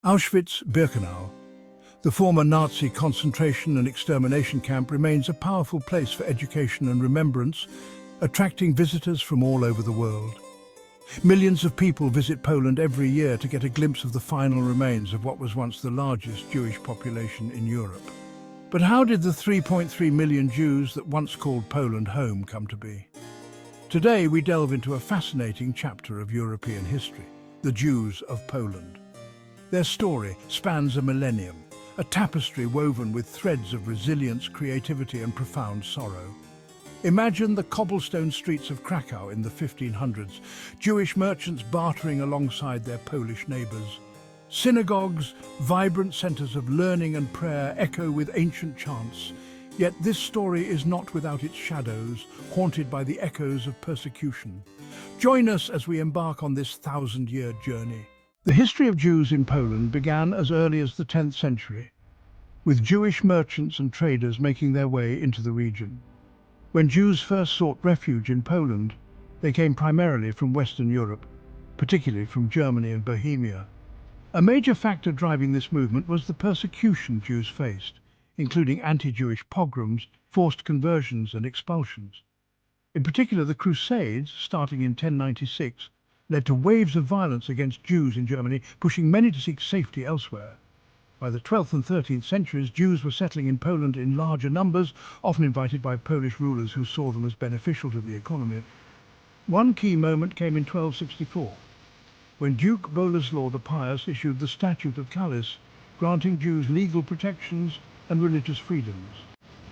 Auschwitz-Birkenau, the former Nazi concentration and extermination camp, remains a powerful place for education and remembrance, attracting visitors from all over the world. Millions of people visit Poland every year to get a glimpse of the final remains of what was once the largest Jewish population in Europe. But how did the 3.3 million Jews that once called Poland home come to be? Today we delve into a fascinating chapter of European history, the Jews of Poland. Their story spans a millennium, a tapestry woven with threads of resilience, creativity and profound sorrow. Imagine the cobblestone streets of Krakow in the 1500s, Jewish merchants bartering alongside their Polish neighbours. Synagogues, vibrant centres of learning and prayer, echo with ancient chants. Yet this story is not without its shadows, haunted by the echoes of persecution. Join us as we embark on this thousand-year journey. The history of Jews in Poland began as early as the 10th century, with Jewish merchants and traders making their way into the region. When Jews first sought refuge in Poland, they came primarily from Western Europe, particularly from Germany and Bohemia. A major factor driving this movement was the persecution Jews faced, including anti-Jewish pogroms, forced conversions and expulsions. In particular, the Crusades, starting in 1096, led to waves of violence against Jews in Germany, pushing many to seek safety elsewhere. By the 12th and 13th centuries, Jews were settling in Poland in larger numbers, often invited by Polish rulers who saw them as beneficial to the economy. One key moment came in 1264, when Duke Boleslaw the Pious issued the Statute of Calice, granting Jews legal protections and religious freedoms.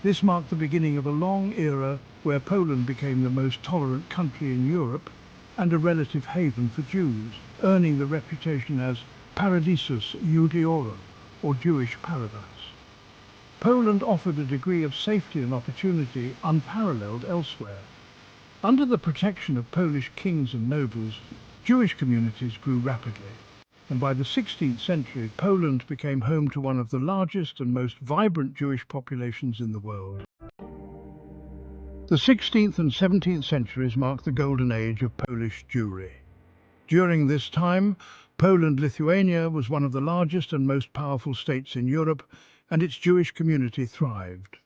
This marked the beginning of a long era where Poland became the most tolerant country in Europe and a relative haven for Jews, earning the reputation as Paradisus Judaeorum, or Jewish paradise. Poland offered a degree of safety and opportunity unparalleled elsewhere. Under the protection of Polish kings and nobles, Jewish communities grew rapidly, and by the 16th century, Poland became home to one of the largest and most vibrant Jewish populations in the world. The 16th and 17th centuries marked the golden age of Polish Jewry. During this time, Poland-Lithuania was one of the largest and most powerful states in Europe, and its Jewish community thrived.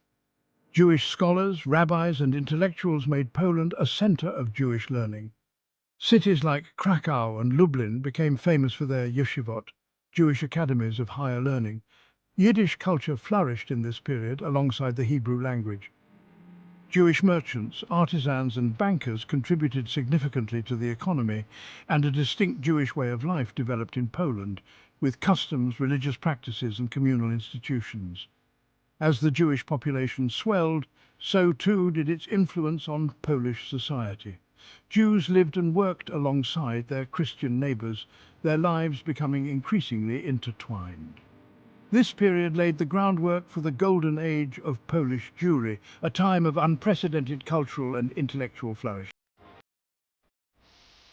Jewish scholars, rabbis and intellectuals made Poland a center of Jewish learning. Cities like Krakow and Lublin became famous for their yeshivot, Jewish academies of higher learning. Yiddish culture flourished in this period alongside the Hebrew language. Jewish merchants, artisans and bankers contributed significantly to the economy, and a distinct Jewish way of life developed in Poland, with customs, religious practices and communal institutions. As the Jewish population swelled, so too did its influence on Polish society. Jews lived and worked alongside their Christian neighbours, their lives becoming increasingly intertwined. This period laid the groundwork for the golden age of Polish Jewry, a time of unprecedented cultural and intellectual flourish.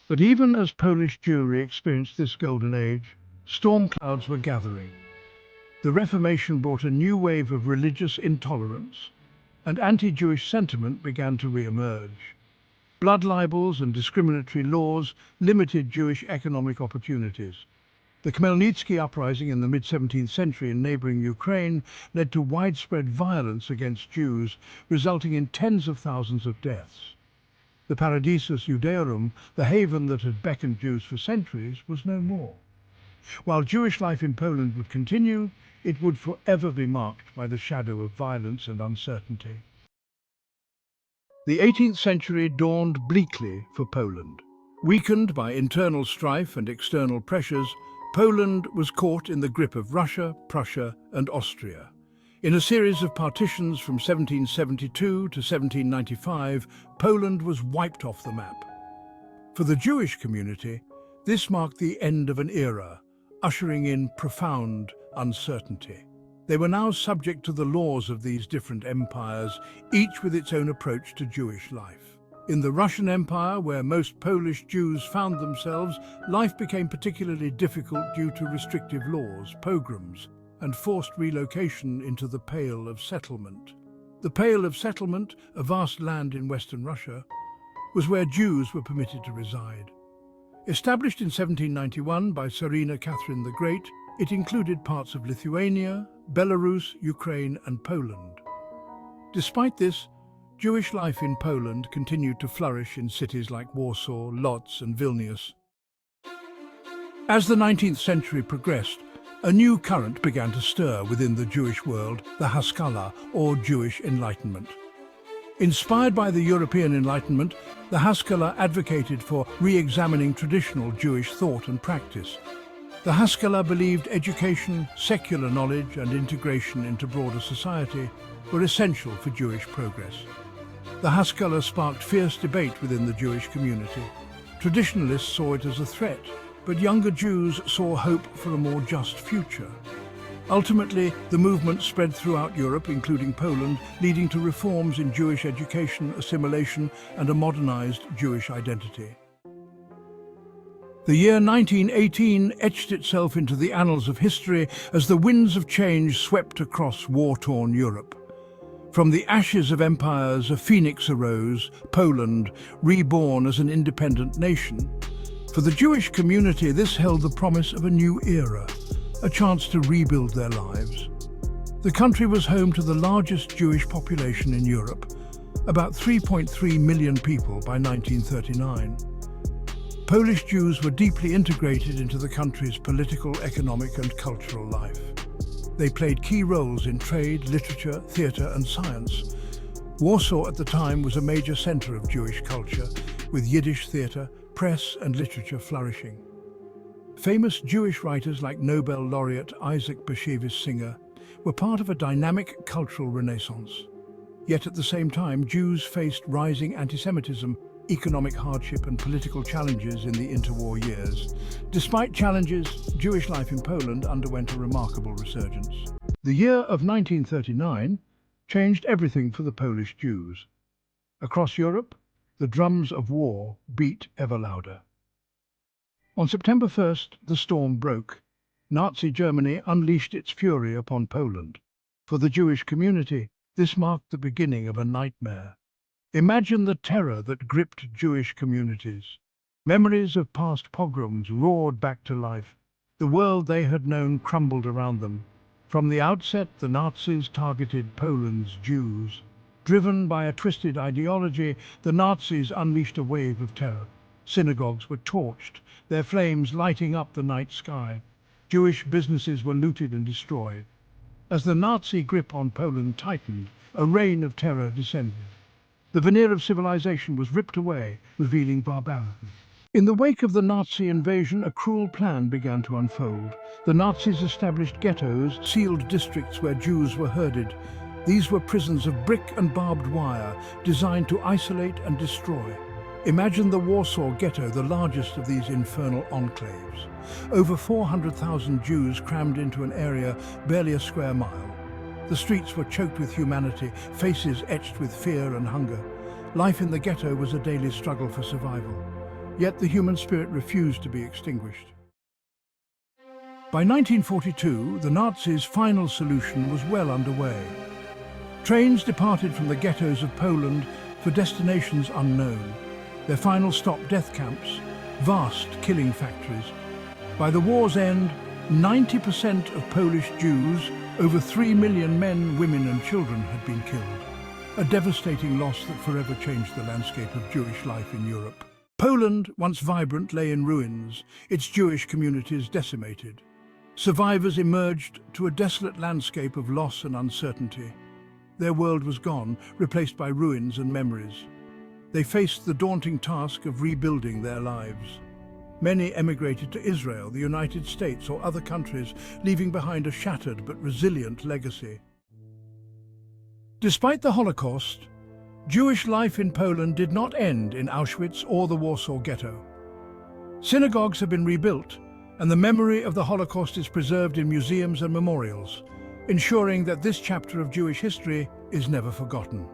But even as Polish Jewry experienced this golden age, storm clouds were gathering. The Reformation brought a new wave of religious intolerance, and anti-Jewish sentiment began to re-emerge. Blood libels and discriminatory laws limited Jewish economic opportunities. The Khmelnytsky uprising in the mid-17th century in neighboring Ukraine led to widespread violence against Jews, resulting in tens of thousands of deaths. The Paradisus Judaeorum, the haven that had beckoned Jews for centuries, was no more. While Jewish life in Poland would continue, it would forever be marked by the shadow of violence and uncertainty. The 18th century dawned bleakly for Poland. Weakened by internal strife and external pressures, Poland was caught in the grip of Russia, Prussia and Austria. In a series of partitions from 1772 to 1795, Poland was wiped off the map. For the Jewish community, this marked the end of an era, ushering in profound uncertainty. They were now subject to the laws of these different empires, each with its own approach to Jewish life. In the Russian Empire, where most Polish Jews found themselves, life became particularly difficult due to restrictive laws, pogroms, and forced relocation into the Pale of Settlement. The Pale of Settlement, a vast land in western Russia, was where Jews were permitted to reside. Established in 1791 by Tsarina Catherine the Great, It included parts of Lithuania, Belarus, Ukraine, and Poland. Despite this, Jewish life in Poland continued to flourish in cities like Warsaw, Lodz, and Vilnius. As the 19th century progressed, a new current began to stir within the Jewish world, the Haskalah, or Jewish Enlightenment. Inspired by the European Enlightenment, the Haskalah advocated for re-examining traditional Jewish thought and practice. The Haskalah believed education, secular knowledge, and integration into broader society were essential for Jewish progress. The Haskalah sparked fierce debate within the Jewish community. Traditionalists saw it as a threat, but younger Jews saw hope for a more just future. Ultimately, the movement spread throughout Europe, including Poland, leading to reforms in Jewish education, assimilation, and a modernized Jewish identity. The year 1918 etched itself into the annals of history as the winds of change swept across war-torn Europe. From the ashes of empires, a phoenix arose, Poland, reborn as an independent nation. For the Jewish community, this held the promise of a new era, a chance to rebuild their lives. The country was home to the largest Jewish population in Europe, about 3.3 million people by 1939. Polish Jews were deeply integrated into the country's political, economic, and cultural life. They played key roles in trade, literature, theatre, and science. Warsaw at the time was a major centre of Jewish culture, with Yiddish theatre, press, and literature flourishing. Famous Jewish writers like Nobel laureate Isaac Bashevis Singer were part of a dynamic cultural renaissance. Yet at the same time, Jews faced rising antisemitism, economic hardship, and political challenges in the interwar years. Despite challenges, Jewish life in Poland underwent a remarkable resurgence. The year of 1939 changed everything for the Polish Jews. Across Europe, the drums of war beat ever louder. On September 1st, the storm broke. Nazi Germany unleashed its fury upon Poland. For the Jewish community, this marked the beginning of a nightmare. Imagine the terror that gripped Jewish communities. Memories of past pogroms roared back to life. The world they had known crumbled around them. From the outset, the Nazis targeted Poland's Jews. Driven by a twisted ideology, the Nazis unleashed a wave of terror. Synagogues were torched, their flames lighting up the night sky. Jewish businesses were looted and destroyed. As the Nazi grip on Poland tightened, a reign of terror descended. The veneer of civilization was ripped away, revealing barbarity. In the wake of the Nazi invasion, a cruel plan began to unfold. The Nazis established ghettos, sealed districts where Jews were herded. These were prisons of brick and barbed wire, designed to isolate and destroy. Imagine the Warsaw Ghetto, the largest of these infernal enclaves. Over 400,000 Jews crammed into an area barely a square mile. The streets were choked with humanity, faces etched with fear and hunger. Life in the ghetto was a daily struggle for survival. Yet the human spirit refused to be extinguished. By 1942, the Nazis' final solution was well underway. Trains departed from the ghettos of Poland for destinations unknown. Their final stop, death camps, vast killing factories. By the war's end, 90% of Polish Jews, over 3 million men, women and children had been killed. A devastating loss that forever changed the landscape of Jewish life in Europe. Poland, once vibrant, lay in ruins, its Jewish communities decimated. Survivors emerged to a desolate landscape of loss and uncertainty. Their world was gone, replaced by ruins and memories. They faced the daunting task of rebuilding their lives. Many emigrated to Israel, the United States, or other countries, leaving behind a shattered but resilient legacy. Despite the Holocaust, Jewish life in Poland did not end in Auschwitz or the Warsaw Ghetto. Synagogues have been rebuilt, and the memory of the Holocaust is preserved in museums and memorials, ensuring that this chapter of Jewish history is never forgotten.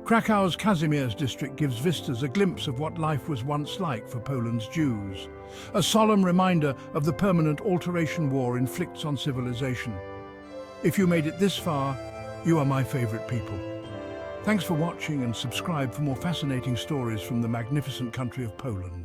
Krakow's Kazimierz district gives visitors a glimpse of what life was once like for Poland's Jews, a solemn reminder of the permanent alteration war inflicts on civilization. If you made it this far, you are my favorite people. Thanks for watching, and subscribe for more fascinating stories from the magnificent country of Poland.